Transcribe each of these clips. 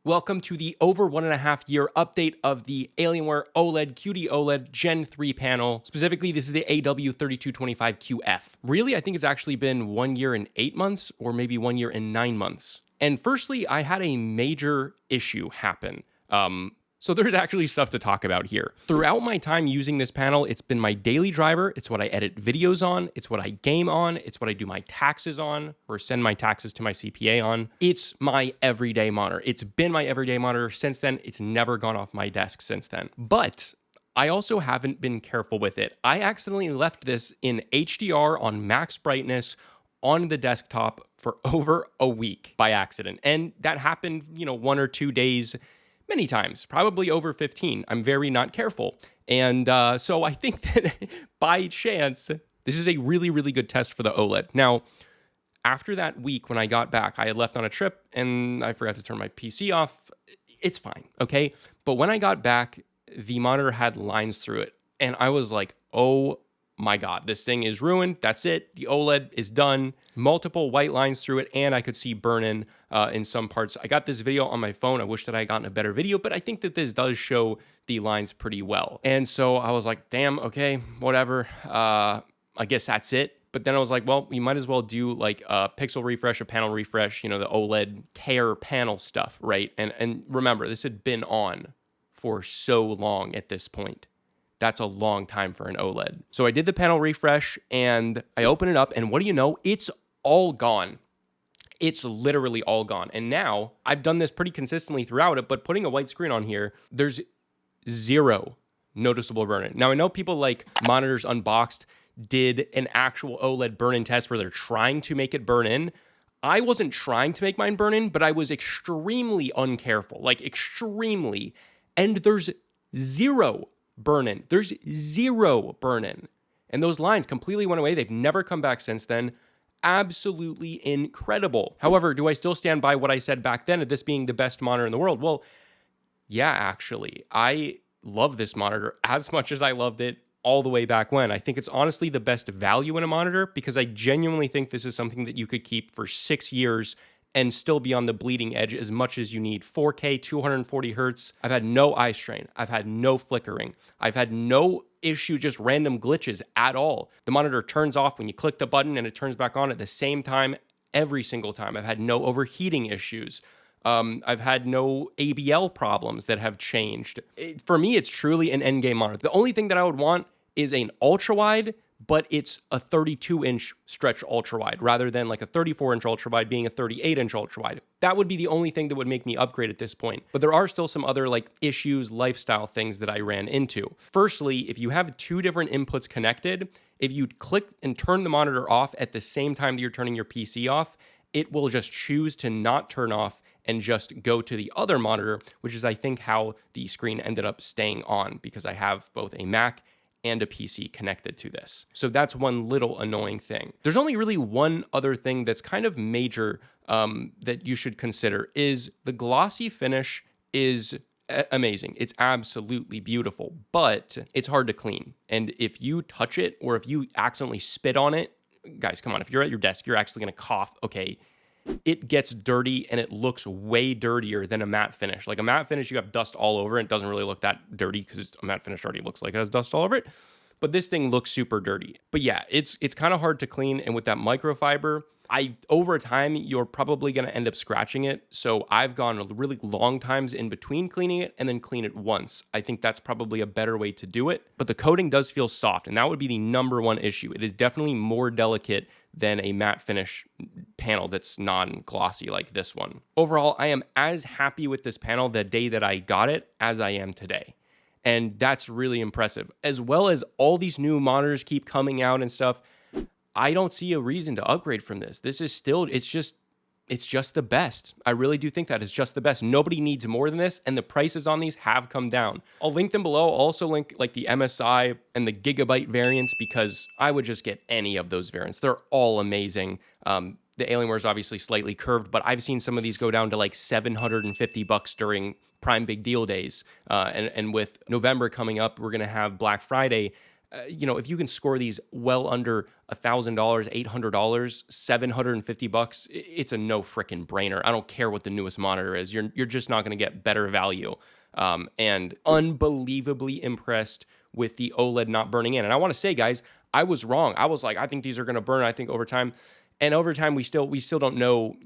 Welcome to the over 1.5 year update of the Alienware OLED QD-OLED Gen 3 panel. Specifically, this is the AW3225QF. Really, I think it's actually been 1 year and 8 months, or maybe 1 year and 9 months. And firstly, I had a major issue happen. So there's actually stuff to talk about here. Throughout my time using this panel, it's been my daily driver. It's what I edit videos on. It's what I game on. It's what I do my taxes on or send my taxes to my CPA on. It's my everyday monitor. It's been my everyday monitor since then. It's never gone off my desk since then. But I also haven't been careful with it. I accidentally left this in HDR on max brightness on the desktop for over a week by accident. And that happened, 1 or 2 days, many times, probably over 15. I'm very not careful. And so I think that by chance, this is a really, really good test for the OLED. Now, after that week when I got back, I had left on a trip and I forgot to turn my PC off. It's fine, okay? But when I got back, the monitor had lines through it. And I was like, oh my God, this thing is ruined. That's it. The OLED is done. Multiple white lines through it, and I could see burn-in in some parts. I got this video on my phone. I wish that I had gotten a better video, but I think that this does show the lines pretty well. And so I was like, damn, okay, whatever. I guess that's it. But then I was like, well, you might as well do like a pixel refresh, a panel refresh, the OLED tear panel stuff, right? And remember, this had been on for so long at this point. That's a long time for an OLED. So I did the panel refresh and I open it up, and what do you know? It's all gone. It's literally all gone. And now I've done this pretty consistently throughout it, but putting a white screen on here, there's zero noticeable burn-in. Now I know people like Monitors Unboxed did an actual OLED burn-in test where they're trying to make it burn in. I wasn't trying to make mine burn in, but I was extremely uncareful, like extremely. And there's zero burn-in. There's zero burn-in. And those lines completely went away. They've never come back since then. Absolutely incredible. However, do I still stand by what I said back then of this being the best monitor in the world? Well, yeah, actually. I love this monitor as much as I loved it all the way back when. I think it's honestly the best value in a monitor because I genuinely think this is something that you could keep for 6 years and still be on the bleeding edge as much as you need. 4K, 240 hertz. I've had no eye strain. I've had no flickering. I've had no issue, just random glitches at all. The monitor turns off when you click the button and it turns back on at the same time every single time. I've had no overheating issues. I've had no ABL problems that have changed. For me, it's truly an endgame monitor. The only thing that I would want is an ultra-wide, but it's a 32-inch stretch ultra-wide rather than like a 34-inch ultra-wide being a 38-inch ultra-wide. That would be the only thing that would make me upgrade at this point. But there are still some other like issues, lifestyle things that I ran into. Firstly, if you have 2 different inputs connected, if you click and turn the monitor off at the same time that you're turning your PC off, it will just choose to not turn off and just go to the other monitor, which is I think how the screen ended up staying on because I have both a Mac and a PC connected to this. So that's one little annoying thing. There's only really one other thing that's kind of major that you should consider is the glossy finish is amazing. It's absolutely beautiful, but it's hard to clean. And if you touch it or if you accidentally spit on it, guys, come on, if you're at your desk, you're actually gonna cough, okay? It gets dirty and it looks way dirtier than a matte finish. Like a matte finish, you have dust all over it. It doesn't really look that dirty because a matte finish already looks like it has dust all over it. But this thing looks super dirty. But yeah, it's kind of hard to clean. And with that microfiber, over time, you're probably going to end up scratching it. So I've gone really long times in between cleaning it and then clean it once. I think that's probably a better way to do it. But the coating does feel soft, and that would be the number one issue. It is definitely more delicate than a matte finish panel that's non-glossy like this one. Overall, I am as happy with this panel the day that I got it as I am today. And that's really impressive. As well as all these new monitors keep coming out and stuff, I don't see a reason to upgrade from this. This is still, it's just the best. I really do think that it's just the best. Nobody needs more than this, and the prices on these have come down. I'll link them below. I'll also link like the MSI and the Gigabyte variants because I would just get any of those variants. They're all amazing. The Alienware is obviously slightly curved, but I've seen some of these go down to like $750 during Prime Big Deal days. And with November coming up, we're gonna have Black Friday. If you can score these well under $1,000, $800, $750. It's a no frickin' brainer. I don't care what the newest monitor is. You're just not going to get better value. And unbelievably impressed with the OLED not burning in. And I want to say, guys, I was wrong. I was like, I think these are going to burn. I think over time, and over time, we still don't know.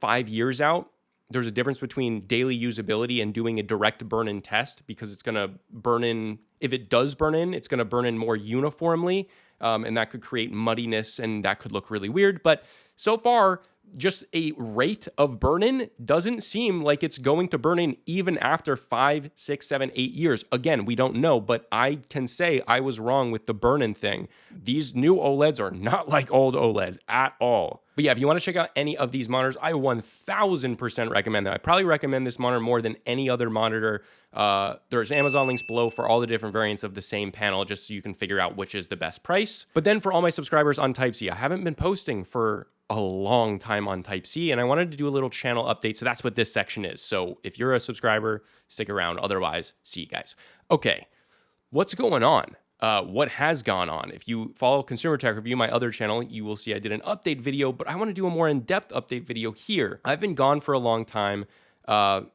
5 years out, there's a difference between daily usability and doing a direct burn-in test, because it's going to burn in. If it does burn in, it's going to burn in more uniformly, and that could create muddiness, and that could look really weird. But so far, just a rate of burn-in doesn't seem like it's going to burn in even after 5, 6, 7, 8 years. Again, we don't know, but I can say I was wrong with the burn-in thing. These new OLEDs are not like old OLEDs at all. But yeah, if you want to check out any of these monitors, I 1000% recommend them. I probably recommend this monitor more than any other monitor. There's Amazon links below for all the different variants of the same panel, just so you can figure out which is the best price. But then for all my subscribers on Type-C, I haven't been posting for a long time on Type-C, and I wanted to do a little channel update, so that's what this section is. So if you're a subscriber, stick around. Otherwise, see you guys. Okay, what's going on? What has gone on? If you follow Consumer Tech Review, my other channel, you will see I did an update video, but I want to do a more in-depth update video here. I've been gone for a long time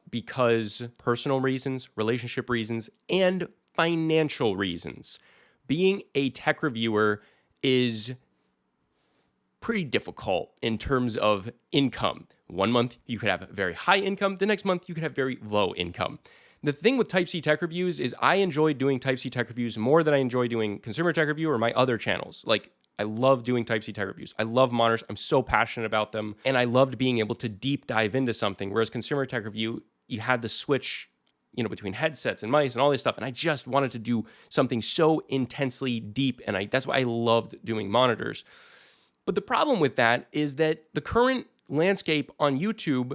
because personal reasons, relationship reasons, and financial reasons. Being a tech reviewer is pretty difficult in terms of income. One month you could have very high income, the next month you could have very low income. The thing with Type-C Tech Reviews is I enjoy doing Type-C Tech Reviews more than I enjoy doing Consumer Tech Review or my other channels. Like, I love doing Type-C Tech Reviews. I love monitors. I'm so passionate about them. And I loved being able to deep dive into something. Whereas Consumer Tech Review, you had the switch, between headsets and mice and all this stuff. And I just wanted to do something so intensely deep. And that's why I loved doing monitors. But the problem with that is that the current landscape on YouTube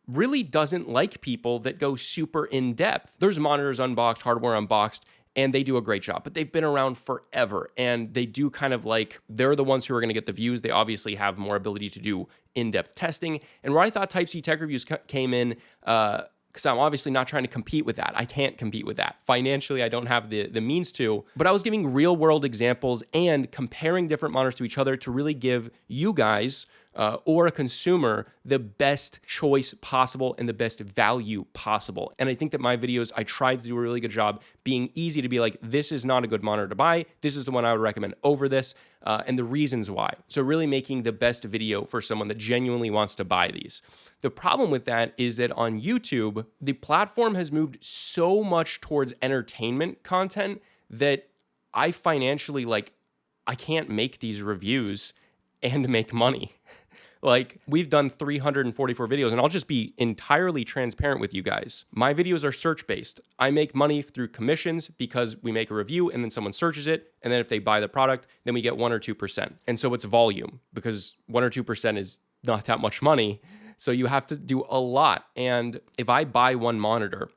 really doesn't like people that go super in depth. There's monitors unboxed, hardware unboxed, and they do a great job, but they've been around forever. And they do kind of like, they're the ones who are going to get the views. They obviously have more ability to do in-depth testing. And where I thought Type-C Tech Reviews came in, because I'm obviously not trying to compete with that. I can't compete with that. Financially, I don't have the means to. But I was giving real world examples and comparing different monitors to each other to really give you guys or a consumer the best choice possible and the best value possible. And I think that my videos, I tried to do a really good job being easy to be like, this is not a good monitor to buy. This is the one I would recommend over this, and the reasons why. So really making the best video for someone that genuinely wants to buy these. The problem with that is that on YouTube, the platform has moved so much towards entertainment content that I financially, I can't make these reviews and make money. We've done 344 videos, and I'll just be entirely transparent with you guys. My videos are search-based. I make money through commissions because we make a review and then someone searches it, and then if they buy the product, then we get 1 or 2%. And so it's volume, because 1 or 2% is not that much money. So you have to do a lot. And if I buy one monitor,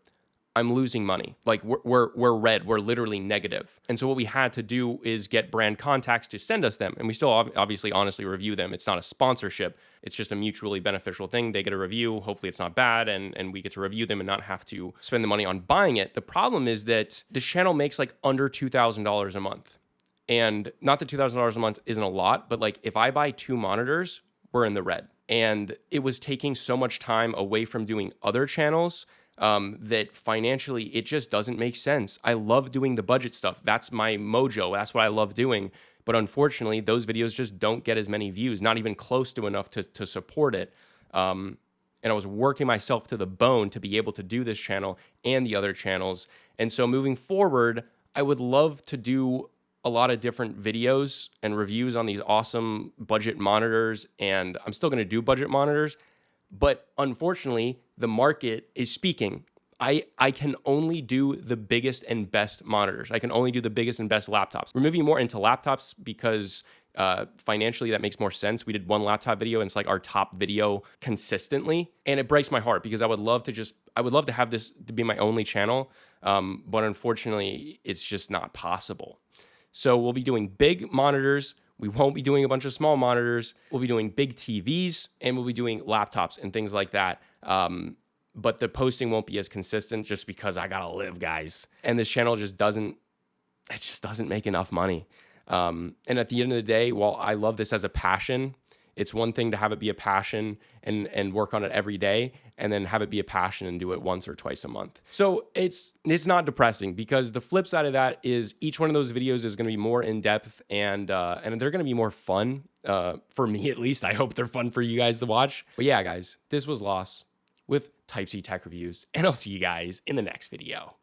I'm losing money. We're red. We're literally negative. And so what we had to do is get brand contacts to send us them. And we still obviously honestly review them. It's not a sponsorship. It's just a mutually beneficial thing. They get a review. Hopefully it's not bad. And we get to review them and not have to spend the money on buying it. The problem is that this channel makes under $2,000 a month. And not that $2,000 a month isn't a lot, but if I buy 2 monitors, we're in the red. And it was taking so much time away from doing other channels that financially it just doesn't make sense. I love doing the budget stuff. That's my mojo. That's what I love doing. But unfortunately, those videos just don't get as many views, not even close to enough to support it. And I was working myself to the bone to be able to do this channel and the other channels. And so moving forward, I would love to do a lot of different videos and reviews on these awesome budget monitors. And I'm still going to do budget monitors. But unfortunately, the market is speaking. I can only do the biggest and best monitors. I can only do the biggest and best laptops. We're moving more into laptops because financially that makes more sense. We did one laptop video and it's our top video consistently. And it breaks my heart because I would love to have this to be my only channel. But unfortunately, it's just not possible. So we'll be doing big monitors. We won't be doing a bunch of small monitors. We'll be doing big TVs and we'll be doing laptops and things like that. But the posting won't be as consistent just because I gotta live, guys. And this channel just doesn't make enough money. And at the end of the day, while I love this as a passion, it's one thing to have it be a passion and work on it every day, and then have it be a passion and do it once or twice a month. So it's not depressing, because the flip side of that is each one of those videos is going to be more in depth, and they're going to be more fun, for me at least. I hope they're fun for you guys to watch. But yeah, guys, this was Loss with Type-C Tech Reviews, and I'll see you guys in the next video.